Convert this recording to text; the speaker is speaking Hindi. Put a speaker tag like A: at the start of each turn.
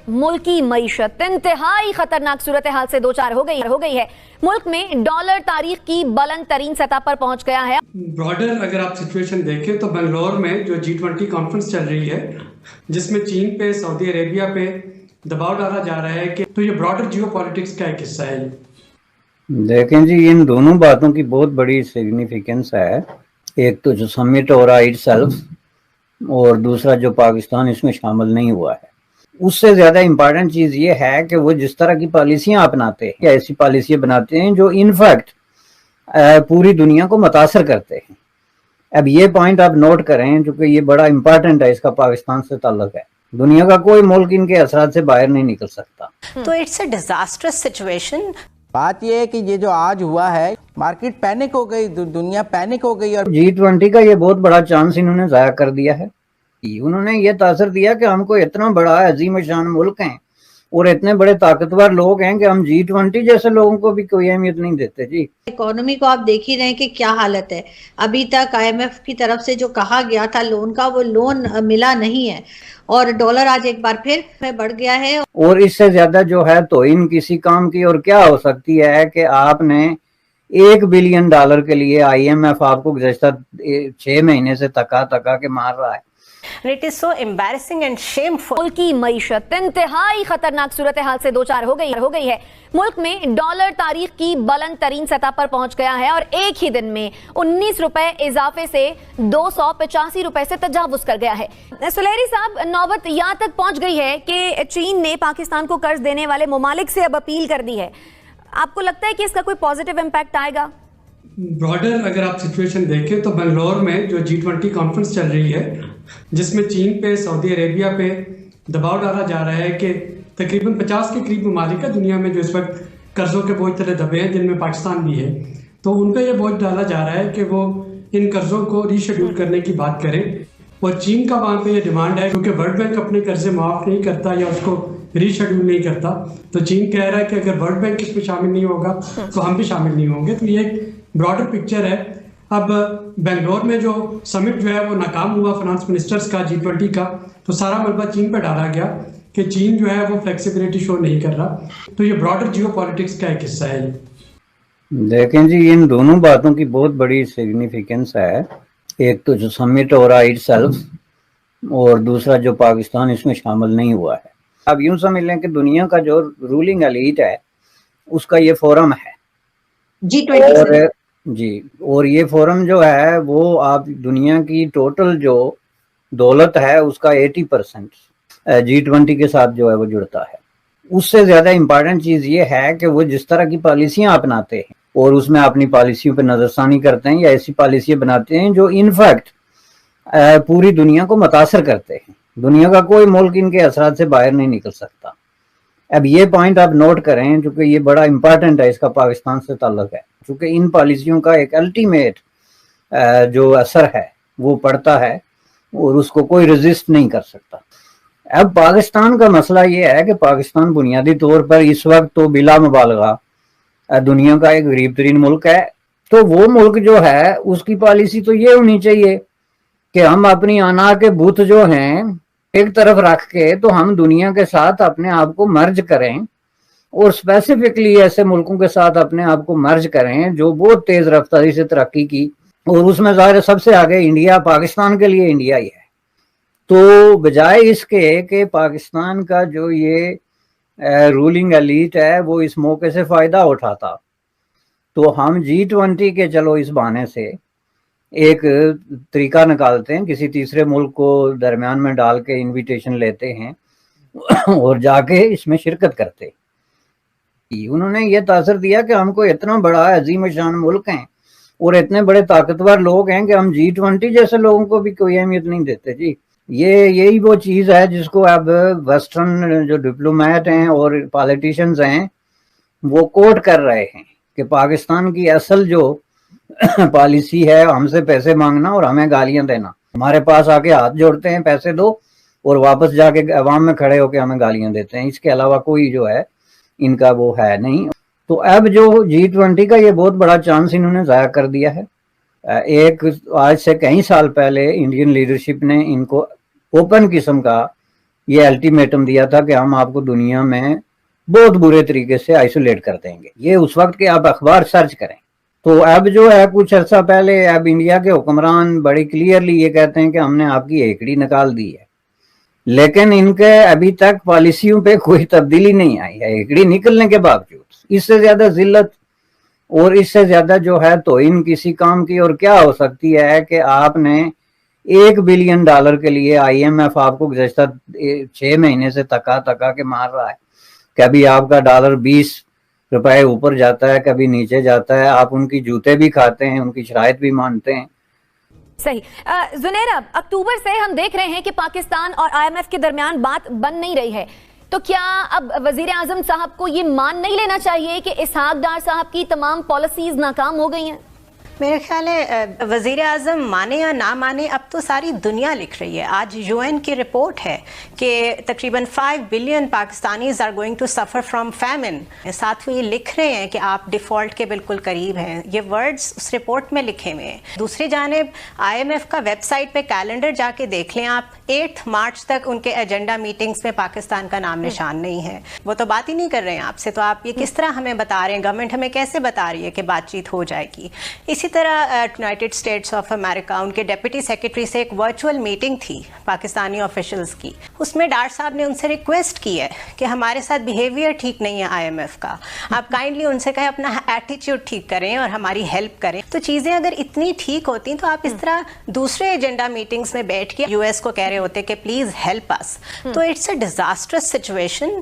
A: मुल्क की मईशत इंतहाई खतरनाक सूरत हाल से दो चार हो गई है। मुल्क में डॉलर तारीख की बुलंद तरीन सतह पर पहुंच गया है।
B: ब्रॉडर अगर आप सिचुएशन देखें तो बेंगलोर में जो G20 कॉन्फ्रेंस चल रही है, जिसमें चीन पे, सऊदी अरेबिया पे दबाव डाला जा रहा है कि तो ये ब्रॉडर जियो पॉलिटिक्स का एक हिस्सा है।
C: देखें जी, इन दोनों बातों की बहुत बड़ी सिग्निफिकेंस है। एक तो जो समिट हो रहा है इटसेल्फ, और दूसरा जो पाकिस्तान इसमें शामिल नहीं हुआ है। उससे ज्यादा इम्पॉर्टेंट चीज ये है कि वो जिस तरह की पॉलिसियां अपनाते हैं, ऐसी पॉलिसियां बनाते हैं जो इनफैक्ट पूरी दुनिया को मुतासर करते हैं। अब ये पॉइंट आप नोट करें, जो कि ये बड़ा इम्पोर्टेंट है, इसका पाकिस्तान से ताल्लुक है। दुनिया का कोई मुल्क इनके असरात से बाहर नहीं निकल सकता।
D: तो इट्स अ डिजास्टरस सिचुएशन।
E: बात यह है कि ये जो आज हुआ है, मार्केट पैनिक हो गई, दुनिया पैनिक हो गई। और
C: G20 का ये बहुत बड़ा चांस इन्होंने जाया कर दिया है। उन्होंने ये तासर दिया कि हमको इतना बड़ा अजीम शान मुल्क है और इतने बड़े ताकतवर लोग हैं कि हम G20 जैसे लोगों को भी कोई अहमियत नहीं देते। जी,
F: इकोनॉमी को आप देख ही रहे हैं कि क्या हालत है। अभी तक IMF की तरफ से जो कहा गया था लोन का, वो लोन मिला नहीं है और डॉलर आज एक बार फिर बढ़ गया है।
C: और इससे ज्यादा जो है तो इन किसी काम की और क्या हो सकती है कि आपने $1 बिलियन के लिए IMF आपको गुज़श्ता 6 महीने से तका के मार रहा है।
D: It is so embarrassing and shameful.
A: मुल्क की मईशत इंतहाई खतरनाक सूरत हाल से दो चार हो गई है। मुल्क में डॉलर तारीख की बुलंद तरीन सतह पर पहुंच गया है और एक ही दिन में 19 रुपए इजाफे से 285 रुपए से तजावुज कर गया है। सुलेहरी साहब, नौबत यहाँ तक पहुंच गई है कि चीन ने पाकिस्तान को कर्ज देने वाले ममालिक से अब अपील कर दी है। आपको लगता है कि इसका कोई पॉजिटिव इम्पैक्ट आएगा?
B: ब्रॉडर अगर आप सिचुएशन देखें तो बेंगलोर में जो G20 कॉन्फ्रेंस चल रही है, जिसमें चीन पे, सऊदी अरेबिया पे दबाव डाला जा रहा है कि तकरीबन 50 के करीब ममालिक है दुनिया में जो इस वक्त कर्जों के बोझ तले दबे हैं, जिनमें पाकिस्तान भी है। तो उन पर यह बोझ डाला जा रहा है कि वो इन कर्जों को रीशेड्यूल करने की बात करें। और चीन का वहाँ पे ये डिमांड है, क्योंकि वर्ल्ड बैंक अपने कर्जे माफ़ नहीं करता या उसको रीशेड्यूल नहीं करता, तो चीन कह रहा है कि अगर वर्ल्ड बैंक इसमें शामिल नहीं होगा तो हम भी शामिल नहीं होंगे। तो ये एक ब्रॉडर पिक्चर है। अब बेंगलोर में जो समिट जो है वो नाकाम हुआ फाइनेंस मिनिस्टर्स का G20 का, तो सारा मलबा चीन पर डाला गया कि चीन जो है वो फ्लेक्सिबिलिटी शो नहीं कर रहा। तो ये ब्रॉडर जियो पॉलिटिक्स का एक हिस्सा है।
C: देखें जी, इन दोनों बातों की बहुत बड़ी सिग्निफिकेंस है। एक तो जो समिट हो रहा है इटसेल्फ, और दूसरा जो पाकिस्तान इसमें शामिल नहीं हुआ है। अब यूं समझ लें कि दुनिया का जो रूलिंग एलीट है उसका ये फोरम है
F: G20
C: जी। और ये फोरम जो है वो आप दुनिया की टोटल जो दौलत है उसका 80% G20 के साथ जो है वो जुड़ता है। उससे ज्यादा इम्पोर्टेंट चीज ये है कि वो जिस तरह की पॉलिसियां अपनाते हैं और उसमें अपनी पॉलिसियों पे नजरसानी करते हैं या ऐसी पॉलिसियां बनाते हैं जो इनफैक्ट पूरी दुनिया को मुतासर करते हैं। दुनिया का कोई मुल्क इनके असरात से बाहर नहीं निकल सकता। अब ये पॉइंट आप नोट करें, क्योंकि ये बड़ा इम्पोर्टेंट है, इसका पाकिस्तान से ताल्लुक है। क्योंकि इन पॉलिसियों का एक अल्टीमेट जो असर है वो पड़ता है और उसको कोई रेजिस्ट नहीं कर सकता। अब पाकिस्तान का मसला ये है कि पाकिस्तान बुनियादी तौर पर इस वक्त तो बिला मुबालगा दुनिया का एक गरीब तरीन मुल्क है। तो वो मुल्क जो है उसकी पॉलिसी तो ये होनी चाहिए कि हम अपनी अना के बुत जो हैं एक तरफ रख के तो हम दुनिया के साथ अपने आप को मर्ज करें, और स्पेसिफिकली ऐसे मुल्कों के साथ अपने आप को मर्ज करें जो बहुत तेज रफ्तारी से तरक्की की। और उसमें ज़ाहिर सबसे आगे इंडिया, पाकिस्तान के लिए इंडिया ही है। तो बजाय इसके कि पाकिस्तान का जो ये रूलिंग एलीट है वो इस मौके से फ़ायदा उठाता, तो हम G20 के चलो इस बहाने से एक तरीका निकालते हैं, किसी तीसरे मुल्क को दरमियान में डाल के इनविटेशन लेते हैं और जाके इसमें शिरकत करते हैं। उन्होंने ये तासर दिया कि हमको इतना बड़ा अजीम शान मुल्क है और इतने बड़े ताकतवर लोग हैं कि हम G20 जैसे लोगों को भी कोई अहमियत नहीं देते। जी, यही वो चीज़ है जिसको अब वेस्टर्न जो डिप्लोमेट हैं और पॉलिटिशियंस हैं वो कोट कर रहे हैं कि पाकिस्तान की असल जो पॉलिसी है हमसे पैसे मांगना और हमें गालियां देना। हमारे पास आके हाथ जोड़ते हैं, पैसे दो, और वापस जाके अवाम में खड़े होकर हमें गालियां देते हैं। इसके अलावा कोई जो है इनका वो है नहीं। तो अब जो G20 का ये बहुत बड़ा चांस इन्होंने ज़ाया कर दिया है। एक आज से कई साल पहले इंडियन लीडरशिप ने इनको ओपन किस्म का ये अल्टीमेटम दिया था कि हम आपको दुनिया में बहुत बुरे तरीके से आइसोलेट कर देंगे। ये उस वक्त के आप अखबार सर्च करें। तो अब जो है कुछ अर्सा पहले अब इंडिया के हुक्मरान बड़ी क्लियरली ये कहते हैं कि हमने आपकी हेकड़ी निकाल दी है, लेकिन इनके अभी तक पॉलिसियों पे कोई तब्दीली नहीं आई है। हेकड़ी निकलने के बावजूद इससे ज्यादा जिल्लत और इससे ज्यादा जो है तौहीन किसी काम की और क्या हो सकती है कि आपने $1 बिलियन के लिए IMF आपको गुज़श्ता 6 महीने से तका के मार रहा है। कभी आपका $20 ऊपर जाता है, कभी नीचे जाता है। आप उनकी जूते भी खाते हैं, उनकी शराइत भी मानते हैं।
A: सही। जुनैर, अक्टूबर से हम देख रहे हैं कि पाकिस्तान और IMF के दरमियान बात बन नहीं रही है, तो क्या अब वजीर आजम साहब को ये मान नहीं लेना चाहिए कि इसहाक डार साहब की तमाम पॉलिसीज नाकाम हो गई हैं?
D: मेरे ख्याल है वज़ीर आज़म माने या ना माने, अब तो सारी दुनिया लिख रही है। आज UN की रिपोर्ट है कि तकरीबन 5 billion Pakistanis are going to suffer from famine. साथ में ये लिख रहे हैं कि आप डिफ़ॉल्ट के बिल्कुल करीब हैं। ये वर्ड्स उस रिपोर्ट में लिखे हुए हैं। दूसरी जानिब IMF का वेबसाइट पे कैलेंडर जाके देख लें आप, 8 मार्च तक उनके एजेंडा मीटिंग्स में पाकिस्तान का नाम निशान नहीं है। वो तो बात ही नहीं कर रहे हैं आपसे, तो आप ये किस तरह हमें बता रहे हैं, गवर्नमेंट हमें कैसे बता रही है कि बातचीत हो जाएगी। इसी तरह यूनाइटेड स्टेट्स ऑफ अमेरिका, उनके डिप्टी सेक्रेटरी से एक वर्चुअल मीटिंग थी पाकिस्तानी ऑफिशियल्स की। उसमें डार साहब ने उनसे रिक्वेस्ट की है कि हमारे साथ बिहेवियर ठीक नहीं है IMF का, आप काइंडली उनसे कहें अपना एटीट्यूड ठीक करें और हमारी हेल्प करें। तो चीज़ें अगर इतनी ठीक होती तो आप इस तरह दूसरे एजेंडा मीटिंग्स में बैठ के US को कह रहे होते कि प्लीज़ हेल्प अस। तो इट्स अ डिजास्टरस सिचुएशन